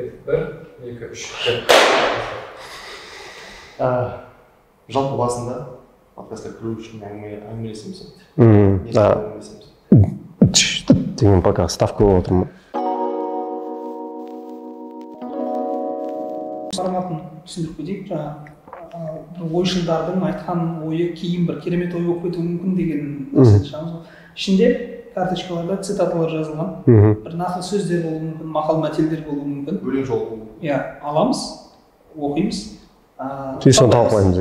1, 2, 3. Жалпы басында подкастқа кіру үшін әңгімелесеміз. Деген пока ставка болып отырмын. Форматын түсіндіріп кетейік, жаңа ойшылдардың айтқан ойы кейін бір керемет ой болып кетуі мүмкін деген нәрсені шығамыз. Ішінде карточкаларда цитаталар жазылған, бір нақыл сөздер болуы мүмкін, мақал-мәтелдер болуы мүмкін. Өлең жолы болуы мүмкін. Иә, аламыз, оқимыз. Соны талқылаймыз.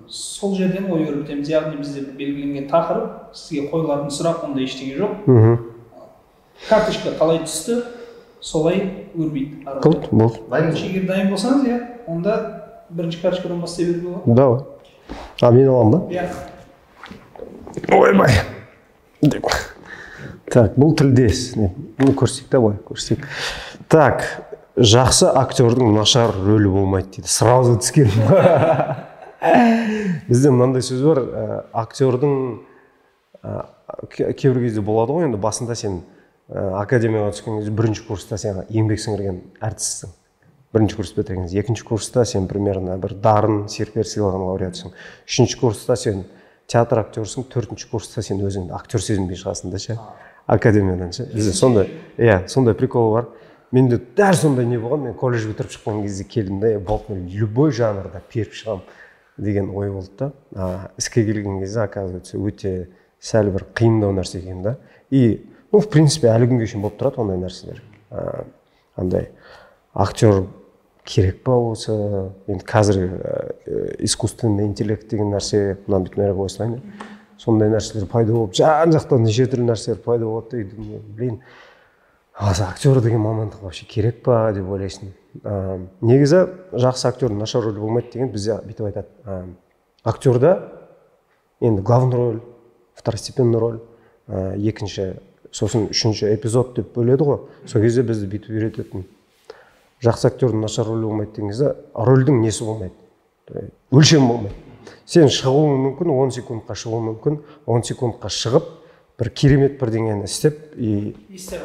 Сол жерден ой өрбітеміз, яғни бізде белгіленген тақырып, сізге қойылатын сұрақ, ондай ештеңе жоқ. Карточка қалай түсті, солай өрбейді. Болды. Егер дайын болсаңыз, иә, онда бірінші карточкадан бастай беруге болады. Давай. Мен аламын ба? Иә. Ойбай. Так, бұл тілдес. Бұны көрсек та бой, көрсек. Так, жақсы актердің нашар рөлі болмайды дейді. Сразу түскен. Бізде мынандай сөз бар, актердің кейбір кезде болады ғой, енді басында сен академияға түскен кезде бірінші курста сен еңбек сіңірген әртіссің. Бірінші курс бітірген кезде, екінші курста сен примерно бір дарын серпер сыйлығын лауреатсың. Үшінші курста сен театр актерсің, төртінші курста сен өзіңді актер сезінбей шығасың да ше. Академиядан ше. Бізде сондай прикол бар. Менде дәл сондай не болған, мен колледж бітіріп шыққан кезде келдім да, мен любой жанрда періп шығам деген ой болды да. Іске келген кезде, оказывается, өте сәл бір қиындау нәрсе екен да. И, в принципе, әлі күнге шейін болып тұрады ондай нәрселер. Андай актер керек па осы, енді қазір искусственный интеллект деген нәрсе, мынаны бүйтіп қойсылайын. Сондай нәрселер пайда болып, жан-жақтан неше түрлі нәрселер пайда болады да, блин, актер деген мамандық вообще керек па деп ойлайсың. Негізі жақсы актердің нашар рөлі болмайды деген бізде бүйтіп айтады. Актерда енді главный роль, второстепенный роль, екінші, сосын үшінші эпизод деп бөледі ғой. Сол кезде бізді бүйтіп үйрететін. Жақсы актердің нашар рөлі болмайды деген кезде рөлдің несі болмайды, өлшем болмайды. Сен шығуың мүмкін, 10 секундқа шығуың мүмкін, 10 секундқа шығып, бір керемет бірдеңені істеп, есте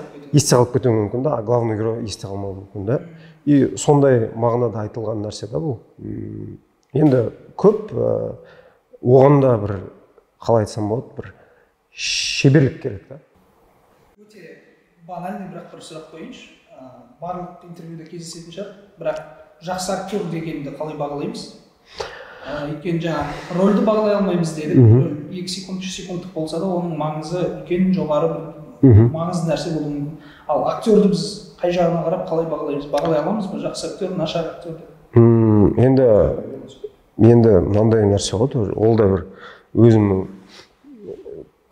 қалып кетуі мүмкін да, главный герой есте қалмауы мүмкін да. И сондай мағынада айтылған нәрсе да бұл. Енді көп оған да бір, қалай айтсам болады, бір шеберлік керек да. Өте банальный бірақ бір сұрақ қойыңызшы. Барлық интервьюда кездесетін шығар, бірақ жақсы актер дегенді қалай бағалаймыз? Өйткені жаңа рөлді бағалай алмаймыз дедік. 2 секунд, 3 секундтық болса да, оның маңызы үлкен, жоғары бір маңызды нәрсе болуы мүмкін. Ал актерді біз қай жағына қарап қалай бағалаймыз? Бағалай аламыз ба? Жақсы актер, нашар актерді? Енді мынандай нәрсе ғой, ол да бір өзімнің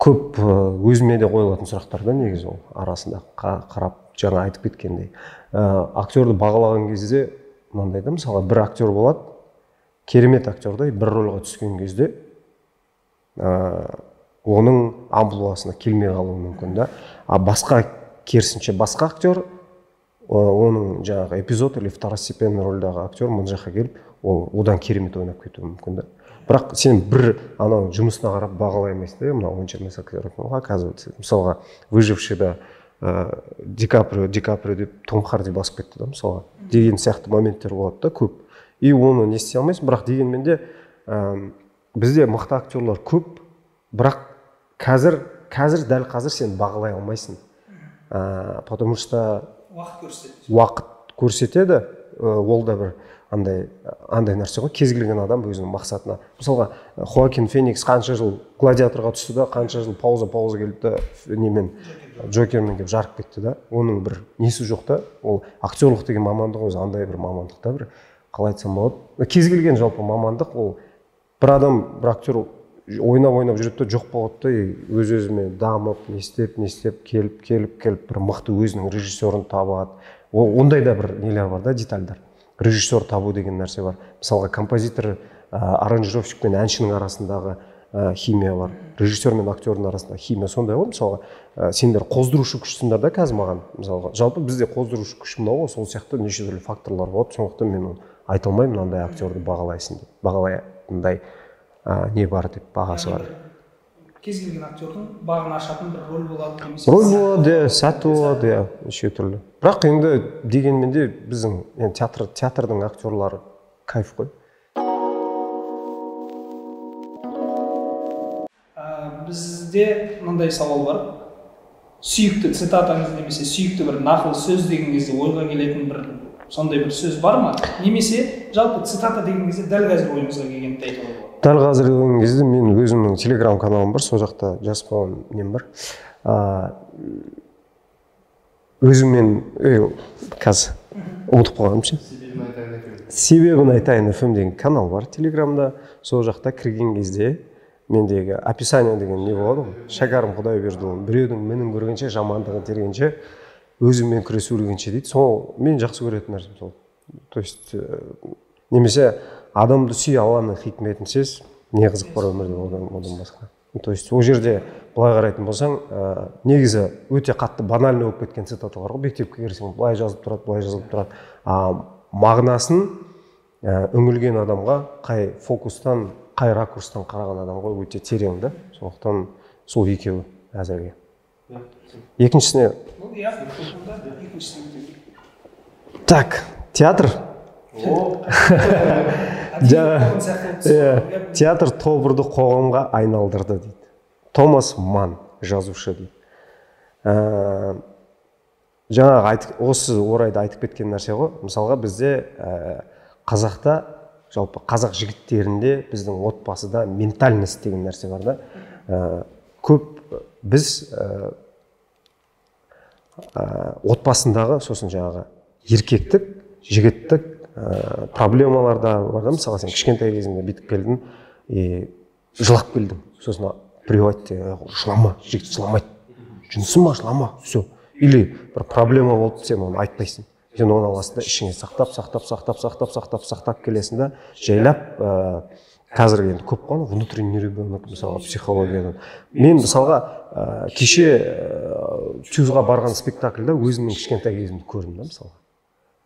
көп өзіме де қойылатын сұрақтар да негізі ол арасында қарап жаңа айтып кеткендей. Актерді бағалаған кезде мынандай да, мысалы бір актер болады, керемет актердай бір рөлға түскен кезде оның амплуасына келмей қалуы мүмкін да. Басқа керісінше басқа актер оның жаңағы эпизод или второстепенный рөлдағы актер мына жаққа келіп, ол одан керемет ойнап кетуі мүмкін да. Бірақ сен бір анау жұмысына қарап бағалай алмайсың да, мына ойыншы емес актер, оказывается, мысалға выжившийда Ди Каприо деп Том Харди басып кетті да, мысалға деген сияқты моменттер болады да көп. И оны не істей алмайсың, бірақ дегенмен де бізде мықты актерлар көп, бірақ қазір дәл қазір сен бағалай алмайсың. Потому что уақыт көрсетеді, ол да бір андай нәрсе ғой, кез келген адам өзінің мақсатына. Мысалға, Хоакин Феникс қанша жыл гладиаторға түсті да, қанша жыл пауза келді да, немен Джокермен деп жарып кетті да. Оның бір несі жоқ та, ол актерлық деген мамандық өзі андай бір мамандық та, бір қалай айтсам болады. Кез келген жалпы мамандық, ол бір адам, бір актер ойнап жүреді да, жоқ болады да, өз-өзіме дамып, не істеп, келіп бір мықты өзінің режиссерін табады. Ондай да бір нелер бар да, детальдар. Режиссер табу деген нәрсе бар. Мысалға, композитор, аранжировщик пен әншінің арасындағы химия бар. Режиссер мен актердің арасындағы химия сондай ғой. Мысалға, сендер қоздырушы күшсіңдер да қазір маған. Мысалға, жалпы бізде қоздырушы күш мынау, сол сияқты неше түрлі факторлар болады. Сондықтан мен айта алмаймын, мынандай актерді бағалайсың деп. Бағалайтындай не бар деп, бағасы бар. кез келген актердің бағын ашатын бір рөл болады немесе рөл болады, сәті болады, неше түрлі. Бірақ енді дегенмен де біздің театрдың актерлары кайф қой. Бізде мынандай сауал бар. Сүйікті цитатаңыз немесе сүйікті бір нақыл сөз деген кезде ойға келетін бір сондай бір сөз бар ма? Немесе жалпы цитата деген кезде дәл қазір ойыңызға келгенді айтуға болады. Дәл қазір деген кезде мен өзімнің телеграм каналым бар, сол жақта жазып қойған нем бар. Өзіммен қазір ұмытып қалғаным ше. Себебін айтайын FM деген канал бар телеграмда. Сол жақта кірген кезде мендегі описание деген не болады ғой? Шәкәрім Құдайбердіұлы біреудің мінін көргенше, жамандығын тергенше, өзіммен күресу өлгенше дейді. Сол мен жақсы көретін нәрсем сол. То есть немесе адамды сүй, Алланың хикметін сез, не қызық бар өмірде одан басқа. То есть ол жерде былай қарайтын болсаң, негізі өте қатты банальный болып кеткен цитаталар ғой. Мектепке кірсең былай жазылып тұрады, былай жазылып тұрады. Мағынасын үңілген адамға қай фокустан, қай ракурстан қараған адамға өте терең да. Сондықтан сол екеуі әзірге. Екіншісіне. Так, театр. Театр тобырды қоғамға айналдырды дейді. Томас Манн жазушы дейді. Жаңағы осы орайда айтып кеткен нәрсе ғой. Мысалға бізде қазақта, жалпы қазақ жігіттерінде біздің отбасыда ментальность деген нәрсе бар да. Көп біз отбасындағы сосын жаңағы еркектік, жігіттік проблемаларда бар да. Мысалы сен кішкентай кезінде бүйтіп келдің, жылап келдің. Сосын біреу айтты, жылама, жігіт жыламайды. Жүнісің ба, жылама, все. Или бір проблема болды, сен оны айтпайсың. Сен оны аласың да ішіңе сақтап келесің да, жайлап қазіргі енді көп қой, внутренний ребенок, мысалға психологиядан. Мен мысалға кеше Тюзға барған спектакльда өзімнің кішкентай кезімді көрдім да, мысалға.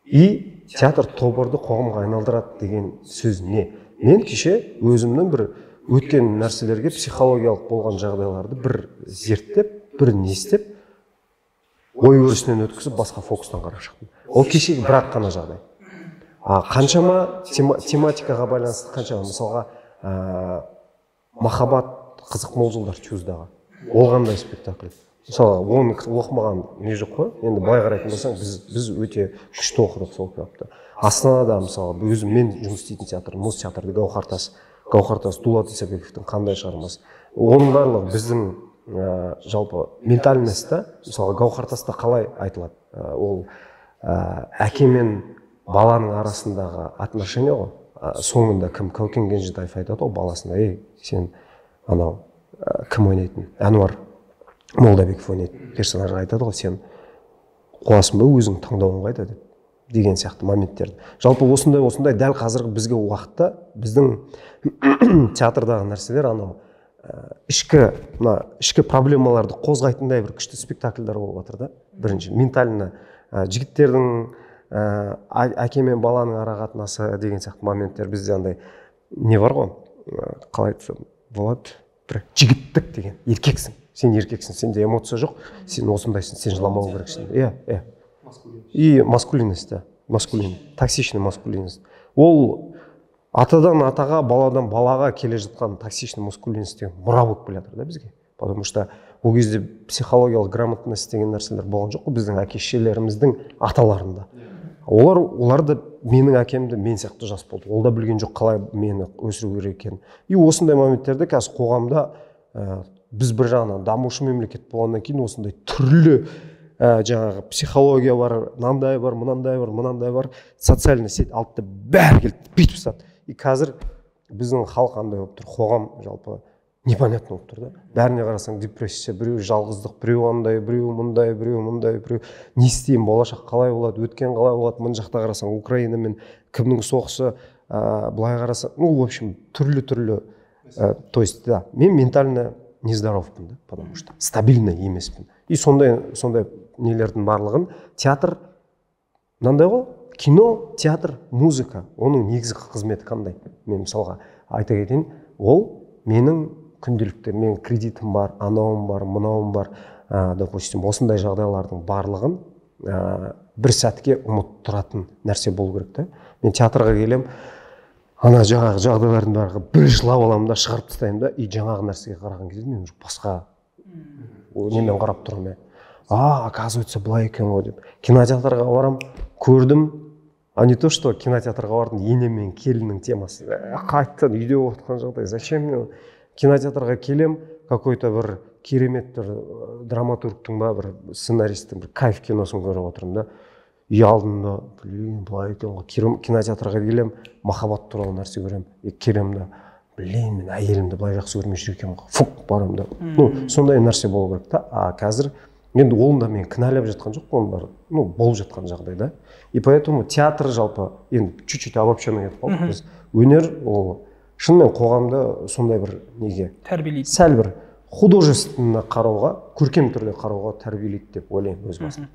И театр тобырды қоғамға айналдырады деген сөз не? Мен кеше өзімнің бір өткен нәрселерге психологиялық болған жағдайларды бір зерттеп, бір не істеп, ой өрісінен өткізіп, басқа фокустан қарап шықтым. Ол кешегі бірақ қана жағдай. Қаншама тематикаға байланысты, қаншама мысалға махаббат қызық мол жылдар Тюздағы. Ол қандай спектакль. Мысалға, оны оқымаған не жоқ қой. Енді былай қарайтын болсаң, біз өте күшті оқыдық сол кітапты. Астанада мысалы, өзім мен жұмыс істейтін театр, Мұз театрды Гауһартас Дулат Исабековтың қандай шығармасы. Оның барлығы біздің жалпы ментальностьта, мысалы Гауһартаста қалай айтылады? Ол әке мен баланың арасындағы отношение ғой. Соңында кім Кәукен Кенжетаев айтады ғой баласына, сен анау кім ойнайтын? Әнуар Молдабеков ойнайтын персонажға айтады ғой, сен қуасың ба өзің таңдауың қайда деп, деген сияқты моменттерді. Жалпы осындай дәл қазіргі бізге уақытта біздің театрдағы нәрселер анау ішкі проблемаларды қозғайтындай бір күшті спектакльдер болып жатыр да. Бірінші ментально жігіттердің әке мен баланың арақатынасы деген сияқты моменттер бізде андай не бар ғой, қалай айтсам болады, бір жігіттік деген, еркексің, сен еркексің, сенде эмоция жоқ, сен осындайсың, сен жыламау керексің. И маскулинность, токсичный маскулинность. Ол атадан атаға, баладан балаға келе жатқан токсичный маскулинность деген мұра болып келе жатыр да бізге. Потому что ол кезде психологиялық грамотность деген нәрселер болған жоқ қой біздің әке-шешелеріміздің аталарында. Олар да менің әкемді мен сияқты жас болды. Ол да білген жоқ қалай мені өсіру керек екенін. И осындай моменттерде қазір қоғамда біз бір жағынан дамушы мемлекет болғаннан кейін осындай түрлі жаңағы психология бар, мынандай бар, социальный сеть алтты бәрі келді, бүйтіп тастады. И қазір біздің халық қандай болып тұр, қоғам жалпы непонятно болып тұр да. Бәріне қарасаң депрессия, біреу жалғыздық, біреу андай, біреу мұндай, біреу не істеймін, болашақ қалай болады, өткен қалай болады, мына жақта қарасаң Украина мен кімнің соғысы, былай қарасаң, в общем, түрлі. То есть, да, мен ментально нездоровпын да, потому что стабильно емеспін. И сондай нелердің барлығын театр мынандай ғой, кино, театр, музыка, оның негізгі қызметі қандай? Мен мысалға айта кетейін, ол менің күнделікті мен кредитім бар, анауым бар, мынауым бар, допустим, осындай жағдайлардың барлығын бір сәтке ұмыттыратын нәрсе болу керек та. Мен театрға келем, ана жаңағы жағдайлардың барлығы бір жылап аламын да шығарып тастаймын да, и жаңағы нәрсеге қараған кезде мен басқа немен қарап тұрмын. Оказывается, былай екен ғой деп. Кинотеатрға барам, көрдім. А не то, что кинотеатрға бардым, енем мен келіннің темасы. Қайтадан үйде отырған жағдай. Зачем мен кинотеатрға келем, какой-то бір керемет бір драматургтың ба, бір сценаристің бір кайф киносын көріп отырмын да. Үй алдында, былай екен ғой. Кинотеатрға келем, махаббат туралы нәрсе көрем. Келем да, мен әйелімді былай жақсы көрмей жүр екенмін ғой. Фук, барам да. Сондай нәрсе болу керек та. Қазір енді олында мен кінәлап жатқан жоқ, оның бар, болып жатқан жағдай да. И поэтому театр жалпы, енді чуть-чуть обобщенно етіп қалдық біз. Өнер, ол шынымен қоғамда сондай бір неге тәрбиелейді. Сәл бір художественно қарауға, көркем түрде қарауға тәрбиелейді деп ойлаймын өз басым.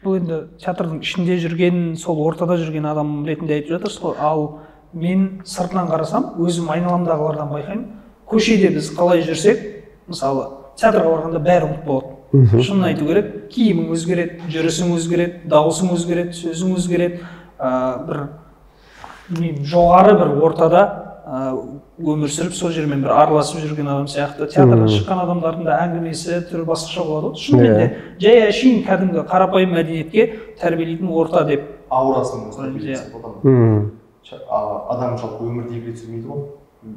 Бұл енді театрдың ішінде жүрген, сол ортада жүрген адам ретінде айтып жатырсыз ғой. Ал мен сыртынан қарасам, өзім айналамдағылардан байқаймын. Көшеде біз қалай жүрсек, мысалы, театрға барғанда бәрі ұмыт болады. Шынын айту керек, киімің өзгереді, жүрісің өзгереді, дауысың өзгереді, сөзің өзгереді. Бір жоғары бір ортада өмір сүріп, сол жермен бір араласып жүрген адам сияқты. Театрға шыққан адамдардың да әңгімесі түрі басқаша болады. Шынымен де жай әшейін кәдімгі қарапайым мәдениетке тәрбиелейтін орта деп. Аурасын адам жалпы өмірде рет сүрмейді ғой.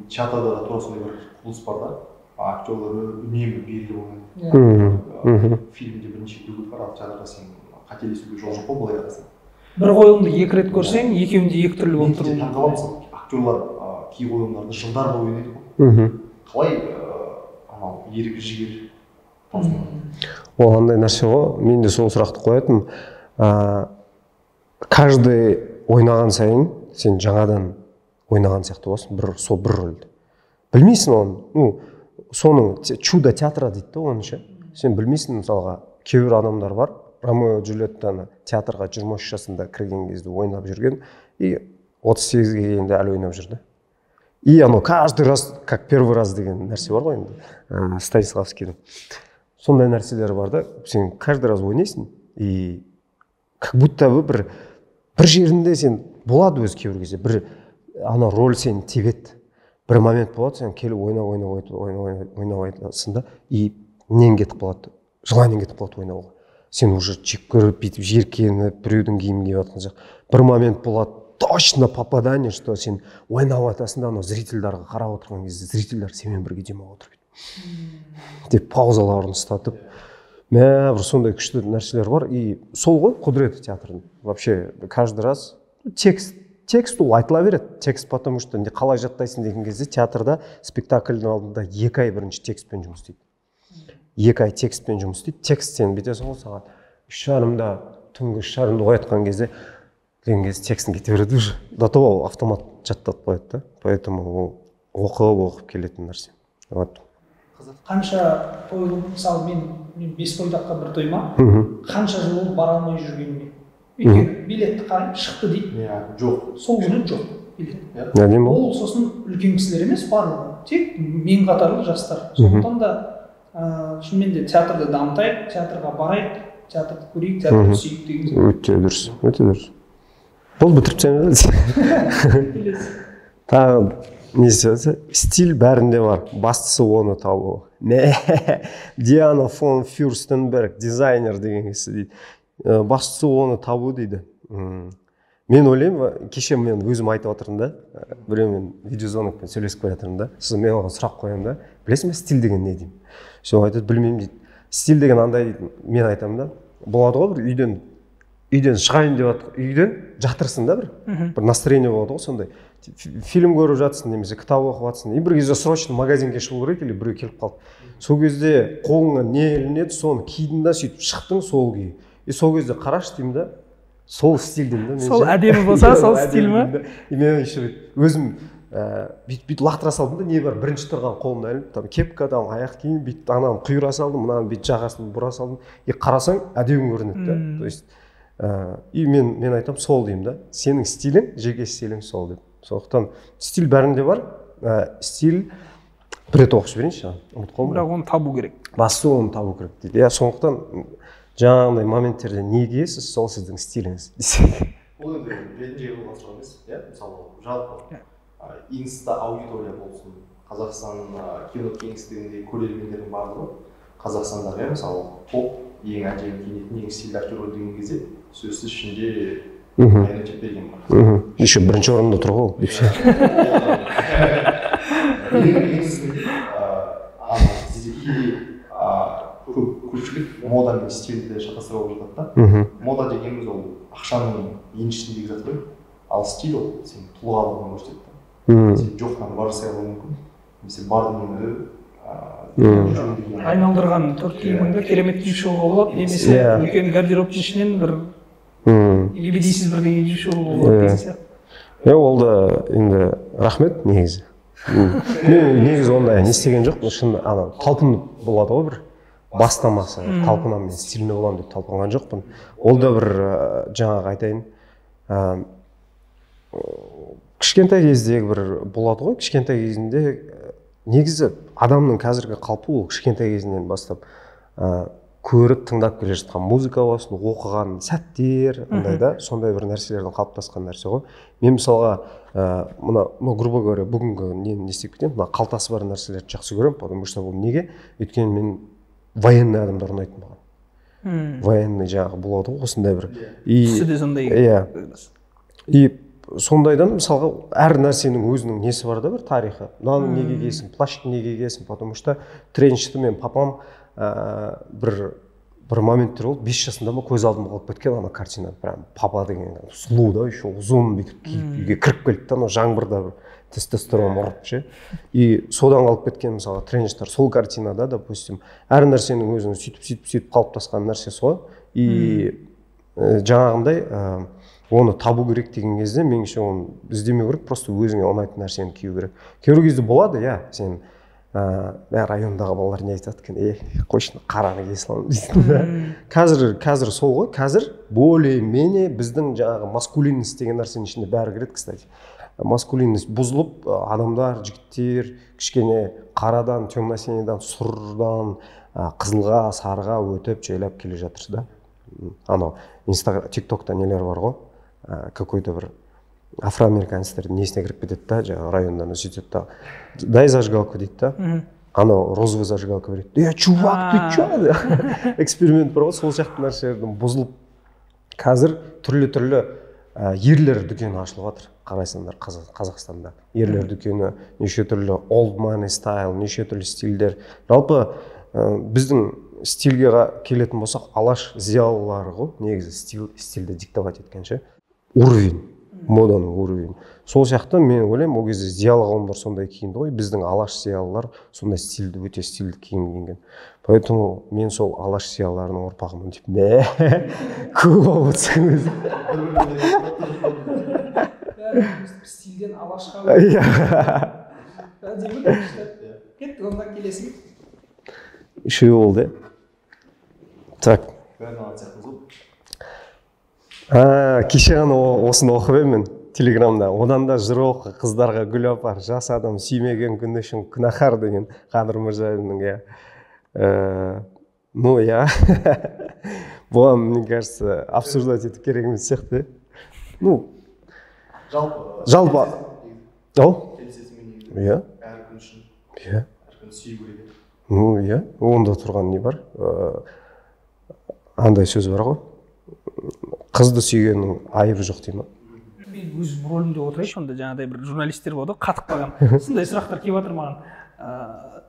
Театрда да тура сондай бір құбылыс бар да. Актерлары үнемі белгілі болмайды. Фильмде бірінші дуэт бар, ал театрда сен қателесуге жол жоқ қой, былай қарасаң. Бір қойылымды екі рет көрсең, екеуінде екі түрлі болып тұруы мүмкін. Таңқаламын, актерлар кей қойылымдарды жылдар бойы ойнайды ғой. Қалай анау ерік жігер таусылмайды. Ол андай нәрсе ғой, мен де сол сұрақты қоятын. Каждый ойнаған сайын сен жаңадан ойнаған сияқты боласың, сол бір рөлді. Білмейсің оны, соның чудо театра дейді да онынша. Сен білмейсің, мысалға, кейбір адамдар бар, Ромео и Джульеттаны театрға 23 жасында кірген кезде ойнап жүрген, и 38-ге келгенде әлі ойнап жүрді. И оно каждый раз, как первый раз деген нәрсе бар ғой енді, Станиславскийдің. Сондай нәрселер бар да, сен каждый раз ойнайсың, и как будто бір жерінде сен болады өз кейбір кезде, бір ана роль сен тебет. Бір момент болады, сен келіп ойнап айтасың да, и нен кетіп қалады, желаниең кетіп қалады ойнауға. Сен уже жек көріп, бүйтіп жеркеніп, біреудің киімін киіп жатқан сияқты. Бір момент болады, точно попадание, что сен ойнап атасың да, анау зрительдарға қарап отырған кезде, зрительдер сенімен бірге демалып отыр деп паузаларын ұстатып, бір сондай күшті нәрселер бар. И сол ғой құдіреті театрдың. Вообще, каждый раз текст ол айтыла береді. Текст, потому что қалай жаттайсың деген кезде театрда спектакльдің алдында 2 ай бірінші текстпен жұмыс істейді. 2 ай текстпен жұмыс істейді. Текст сен бітесің ғой сағат 3:30-да, түнгі 3:30-да оятқан кезде деген кезде текстің кете береді уже. До того автомат жаттатып қояды да. Поэтому оқып келетін нәрсе. Вот. Қанша қойылым, мысалы мен 5 бойдаққа бір тойма, қанша жыл болып бара алмай жүргеніне. Өйткені билетті қарайым, шықты дейді. Жоқ. Сол күні жоқ билет. Ол сосын үлкен кісілер емес, барлығы. Тек мен қатарлы жастар. Сондықтан да шынымен де театрды дамытайық, театрға барайық, театрды көрейік, театрды сүйейік деген. Өте дұрыс, өте дұрыс. Бұл бітіріп тастаймын. Тағы несі, стиль бәрінде бар, бастысы оны табу. Диана фон Фюрстенберг, дизайнер деген кісі дейді. Бастысы оны табу дейді. Мен ойлаймын, кеше мен өзім айтып отырмын да, біреумен видеозвонокпен сөйлесіп қоя жатырмын да, сосын мен оған сұрақ қоямын да, білесің бе стиль деген не деймін? Сол айтады, білмеймін дейді. Стиль деген андай дейді, мен айтамын да, болады ғой бір үйден шығайын деп жатыр, үйден жатырсың да бір настроение болады ғой сондай. Фильм көріп жатсың, немесе кітап оқып жатсың, и бір кезде срочно магазинге шығу керек, или біреу келіп қалды. Сол кезде қолыңа не ілінеді, соны кидің да, сөйтіп шықтың сол күйі. И сол кезде қарашы деймін да, сол стиль деймін да. Сол әдемі болса, сол стиль ма? И мен еще өзім бүйтіп лақтыра салдым да, не бар, бірінші тұрған қолымды ілініп, там кепкадан аяқ киім, бүйтіп ананы құйыра салдым, мынаны бүйтіп жағасын бұра салдым. И қарасаң, әдемі көрінеді да. То есть и мен айтам сол деймін да. Сенің стилің, жеке стилің сол деп. Сондықтан стиль бәрінде бар. Стиль бір рет оқып жіберейінші, ұмытып қалдым. бірақ оны табу керек. Бастысы оны табу керек дейді. Иә, сондықтан жаңағындай моменттерде не киесіз, сол сіздің стиліңіз десек. Ол енді ретінде болған сұрақ емес, иә, мысалы жалпы инста аудитория болсын, Қазақстан кино кеңістігіндегі көрермендердің барлығы Қазақстандағы, иә, мысалы топ ең әдемі киінетін, ең стильді актер деген кезде сөзсіз ішінде Айна Чепберген бар. Еще бірінші орында тұр ғой деп ше. Көпшілік мода мен стильді шатастырып алып жатады да. Мода дегеніміз ол ақшаның еншісіндегі зат қой, ал стиль ол сен тұлғалығын көрсетеді. Сен жоқтан бар жасай алуың мүмкін. Немесе бар дүниені айналдырған төрт киіміңді керемет киіп шығуға болады, немесе үлкен гардеробтың ішінен бір ебедейсіз бірдеңе киіп шығуға болады деген сияқты. Ол да енді рахмет негізі. Мен негізі ондай не істеген жоқпын, шын талпынып болады ғой бір бастамасы, талпынамын мен стильный боламын деп талпынған жоқпын. Ол да бір жаңағы айтайын, кішкентай кездегі бір болады ғой, кішкентай кезінде негізі адамның қазіргі қалпы ол кішкентай кезінен бастап көріп тыңдап келе жатқан музыка болсын, оқыған сәттер, андай да, сондай бір нәрселердің қалыптасқан нәрсе ғой. Мен мысалға мына грубо говоря бүгінгі нені істеп кетемін, мына қалтасы бар нәрселерді жақсы көремін, потому что бұл неге? Өйткені мен военный адамдар ұнайтын маған. Военный жаңағы болады ғой, осындай бір. Түсі де сондай. Иә. И сондайдан мысалға әр нәрсенің өзінің несі бар да, бір тарихы. Мынаны неге киесің, плащты неге киесің, потому что тренчті мен папам бір моменттер болды, 5 жасында ма көз алдыма қалып кеткен ана картина, прям папа деген сұлу да, еще ұзын бүйтіп киіп үйге кіріп келді да, жаңбырда бір тестостерон ұрып ше. И содан қалып кеткен мысалы тренчтер сол картинада, допустим, әр нәрсенің өзінің сөйтіп қалыптасқан нәрсесі ғой. И жаңағындай оны табу керек деген кезде меніңше оны іздемеу керек, просто өзіңе ұнайтын нәрсені кию керек. Кейбір кезде болады, иә, сен райондағы балалар не айтады екен, қойшыны қараны кие саламын дейсің. Қазір сол ғой, қазір более-менее біздің жаңағы маскулинность деген нәрсенің ішінде бәрі кіреді, кстати. Маскулинность бұзылып, адамдар, жігіттер кішкене қарадан, темно-синийдан, сұрдан, қызылға, сарыға өтіп, жайлап келе жатыр да. Анау тиктокта нелер бар ғой, какой-то бір афроамериканецтердің несіне кіріп кетеді да, жаңағы райондарына сөйтеді да, дай зажигалку дейді да, анау розовый зажигалка береді. Чувак, ты чё? Эксперимент бар ғой, сол сияқты нәрселердің бұзылып, қазір түрлі ерлер дүкені ашылып жатыр. Қарайсаңдар Қазақстанда ерлер дүкені, неше түрлі old money style, неше түрлі стильдер. Жалпы біздің стильге келетін болсақ, алаш зиялылары ғой, негізі стильді диктовать еткенше. Уровень, моданың уровень. Сол сияқты мен ойлаймын, ол кезде зиялы қауымдар сондай киінді ғой, біздің алаш зиялылар сондай стильді, өте стильді киім киінген. Поэтому мен сол алаш зиялыларының ұрпағымын деп, көп алып өтсеңіз. Стильден алашқа кеттік, онда келесің. Үшеу болды. Так. Кеше ғана осыны оқып едім Телеграмда. Одан да жыр оқы, қыздарға гүл апар, жас адам сүймеген күні үшін күнәһар деген Қадыр Мырзалиннің. Ну, я. Бұған, мне кажется, обсуждать етіп керек емес сияқты. Ну, жалпы. Ау? Иә. Әр күн үшін. Иә. Әр күн сүй көреді. Ну, иә. Онда тұрған не бар? Андай сөз бар ғой. Қызды сүйгеннің айыбы жоқ дей ма? Мен өз рөлімде отырайыншы, онда жаңағыдай бір журналистер болды, қатып қалған. Сондай сұрақтар келіп жатыр маған.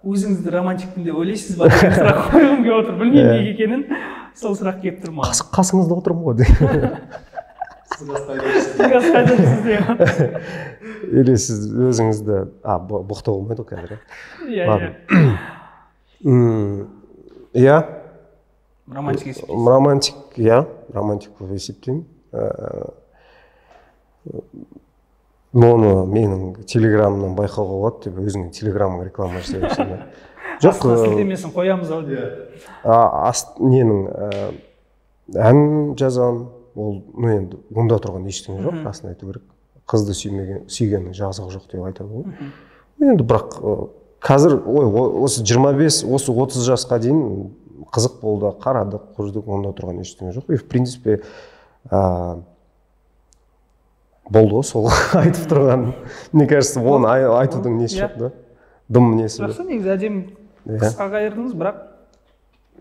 Өзіңізді романтикпін деп ойлайсыз ба деген сұрақ қойғым келіп отыр. Білмеймін неге екенін. Сол сұрақ келіп тұр маған. Қасыңызда отырмын ғой. Сіз қайдасыз деп. Или сіз өзіңізді боқтау болмайды ғой қазір. Иә. Романтик есептейсіз. Романтик, иә. Романтик болып есептеймін. Оны менің телеграмымнан байқауға болады деп өзіңнің телеграмың реклама жасайсың. Жоқ, сілтемесін қоямыз ау. Ненің ән жазамын. Ол енді онда тұрған ештеңе жоқ, расын айту керек. Қызды сүйгеннің жазығы жоқ деп айтады ғой. Енді бірақ қазір осы 25, осы 30 жасқа дейін қызық болды, қарадық, көрдік, онда тұрған ештеңе жоқ. И в принципе болды ғой сол айтып тұрған. Мне кажется, оны айтудың несі жоқ да. Дым несі. Жақсы, негізі әдемі қысқа қайырдыңыз, бірақ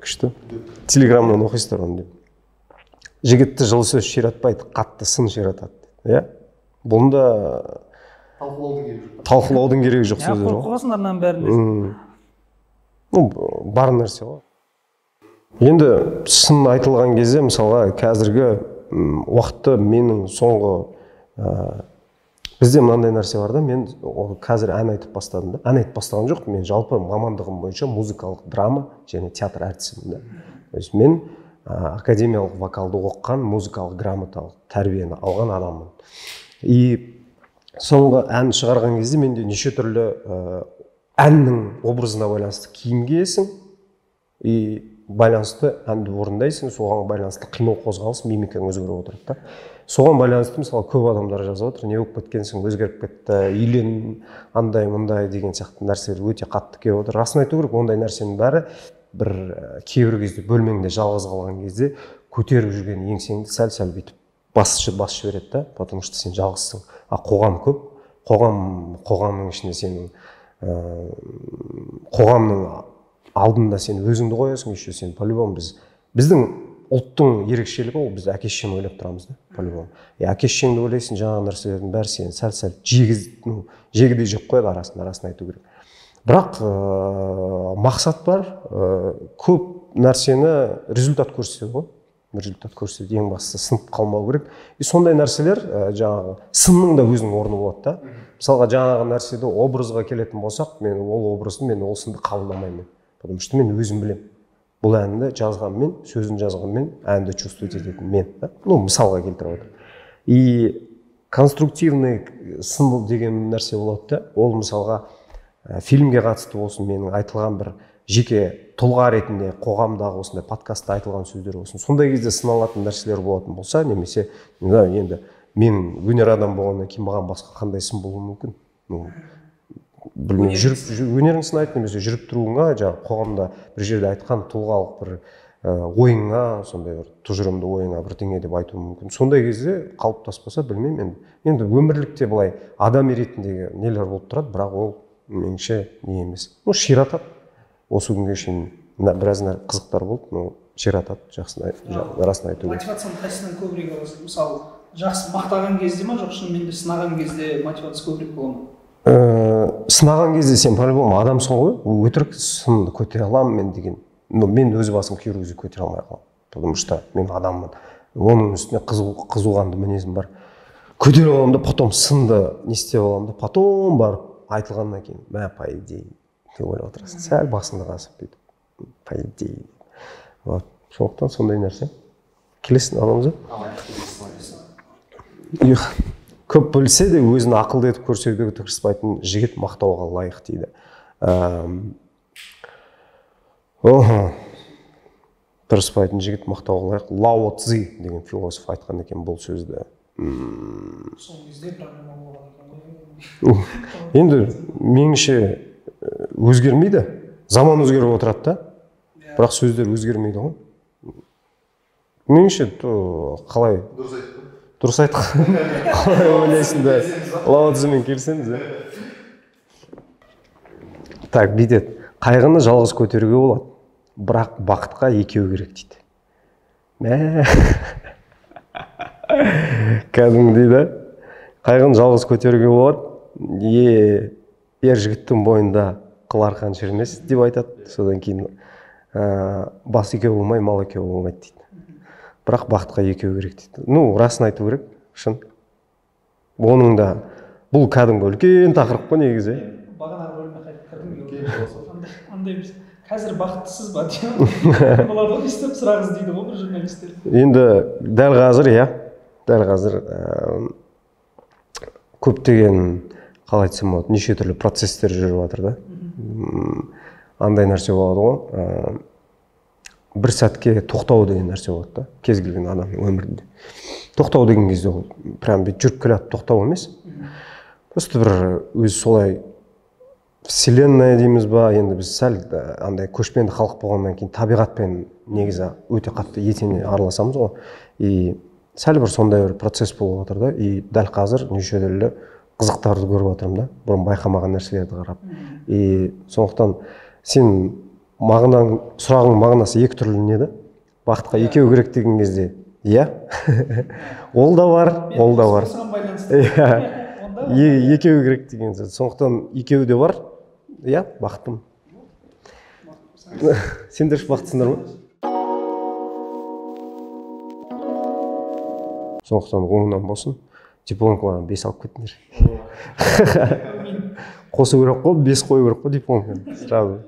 күшті. Телеграмнан оқисыздар оны деп. Жігітті жылы сөз ширатпайды, қатты сын ширатады. Иә? Бұнда талқылаудың керегі жоқ сөздер ғой. қорқасыңдар мынаның бәріне. Бар нәрсе ғой. Енді сын айтылған кезде, мысалға, қазіргі уақытта менің соңғы бізде мынандай нәрсе бар да, мен қазір ән айтып бастадым да. Ән айтып бастаған жоқ, мен жалпы мамандығым бойынша музыкалық драма және театр әртісімін да. То есть мен академиялық вокалды оқыған, музыкалық грамоталық тәрбиені алған адаммын. И соңғы ән шығарған кезде менде неше түрлі әннің образына байланысты киім киесің, и байланысты әнді орындайсың, соған байланысты қимыл қозғалыс, мимикаң өзгеріп отырады да. Соған байланысты мысалы көп адамдар жазып отыр, не болып кеткенсің, өзгеріп кетті, үйлен, андай мындай деген сияқты нәрселер өте қатты келіп отыр. Расын айту керек, ондай нәрсенің бәрі бір кейбір кезде бөлмеңде жалғыз қалған кезде көтеріп жүрген еңсеңді сәл бүйтіп басып жібереді да, потому что сен жалғызсың. А қоғам көп, қоғамның ішінде сенің қоғамның алдында сен өзіңді қоясың, еще сен по-любому біздің ұлттың ерекшелігі ол біз әке-шешені ойлап тұрамыз да, по-любому. Әке-шешеңді ойлайсың, жаңағы нәрселердің бәрі сені сәл жегідей жеп қояды арасын айту керек. Бірақ мақсат бар, көп нәрсені результат көрсетеді ғой. Результат көрсетеді, ең бастысы сынып қалмау керек. И сондай нәрселер жаңағы сынның да өзінің орны болады да. Мысалға жаңағы нәрседе образға келетін болсақ, мен ол образды, мен ол сынды қабылдамаймын. Потому что мен өзім білем. Бұл әнді жазған мен, сөзін жазған мен, әнді чувствовать ететін мен. Мысалға келтіріп отыр. И конструктивный сын деген нәрсе болады да. Ол мысалға фильмге қатысты болсын, менің айтылған бір жеке тұлға ретінде қоғамдағы осындай подкастта айтылған сөздер болсын. Сондай кезде сыналатын нәрселер болатын болса, немесе енді мен өнер адам болғаннан кейін маған басқа қандай сын болуы мүмкін. Білмеймін, өнерің сынайды, немесе жүріп тұруыңа, жаңағы қоғамда бір жерде айтқан тұлғалық бір ойыңа, сондай бір тұжырымды ойыңа бірдеңе деп айтуы мүмкін. Сондай кезде қалыптаспаса, білмеймін, енді өмірлікте былай адам ретіндегі нелер болып тұрады, бірақ ол меніңше не емес. Ширатады. Осы күнге шейін біраз қызықтар болды, ширатады, расын айту керек. Мотивацияның қайсынан көбірек аласыз? Мысалы, жақсы мақтаған кезде ма, жоқ шынымен де сынаған кезде мотивация көбірек бола ма? Сынаған кезде сен по-любому адамсың ғой, өтірік сынды көтере аламын мен деген. Мен өз басым кейбір кезде көтере алмай қаламын, потому что мен адаммын. Оның үстіне қызуғанды мінезім бар. Көтере аламын да, потом сынды не істеп аламын да, потом барып айтылғаннан кейін, по идее деп ойлап отырасың. Сәл басыңды қасып бүйтіп, по идее. Сондықтан сондай нәрсе. Келесің анамызы? Көп білсе де өзін ақылды етіп көрсетуге тырыспайтын жігіт мақтауға лайық дейді. Тырыспайтын жігіт мақтауға лайық. Лао Цзи деген философ айтқан екен бұл сөзді. Сол кезде проблема болған екен. Енді меніңше өзгермейді. Заман өзгеріп отырады да. Бірақ сөздер өзгермейді ғой. Меніңше қалай? Дұрыс айтқан. Қалай ойлайсың да? Лао Цзимен келсеңіз. Так, бүйтеді. Қайғыны жалғыз көтеруге болады, бірақ бақытқа екеу керек дейді. Кәдімгідей да. Қайғыны жалғыз көтеруге болады, ер жігіттің бойында қыл арқан шірімес деп айтады. Содан кейін бас екеу болмай, мал екеу болмайды дейді. Бірақ бақытқа екеу керек дейді. Расын айту керек, шын. Оның да бұл кәдімгі үлкен тақырып қой негізі. Бағанағы рөліне қайтып кірдім. Андай біз қазір бақыттысыз ба дейді. Болады ғой, істеп сұрағыз дейді ғой бір журналистер. Енді дәл қазір көптеген, қалай айтсам болады, неше түрлі процестер жүріп жатыр да. Андай нәрсе болады ғой. Бір сәтке тоқтау деген нәрсе болады да, кез келген адамның өмірінде. Тоқтау деген кезде ол прям жүріп келеді тоқтау емес. Просто бір өзі солай вселенная дейміз ба, енді біз сәл андай көшпенді халық болғаннан кейін табиғатпен негізі өте қатты етене араласамыз ғой. И сәл бір сондай бір процесс болып отыр да. И дәл қазір неше түрлі қызықтарды көріп отырмын да, бұрын байқамаған нәрселерді қарап. И сондықтан сен сұрағың мағынасы екі түрлі не да? Бақытқа екеу керек деген кезде, иә? Ол да бар, ол да бар. Екеу керек деген сөз. Сондықтан екеуі де бар. Иә, бақыттым. Сендер бақыттысыңдар ма? Сондықтан оңынан болсын. Дипломға 5 алып кеттіңдер. Қосу керек қой, 5 қою керек қой дипломға. Сразу.